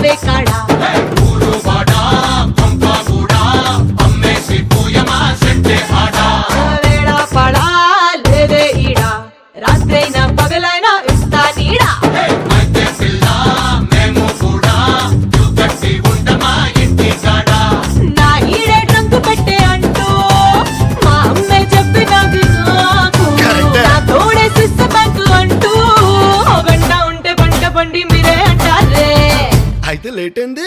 రావే కాడా వేడా పడా లేదే ఈడా రాత్రైనా పగలైనా ఇస్తా నీడా నా ఈడే ట్రంకు పెట్టే అంటూ మా అమ్మే చెప్పినది నాకు నా తోడే సిస్ట బ్యాంకు అంటూ గంట ఉంటే పంట పండి మీరే అంటారే అయితే లేట్ అయింది.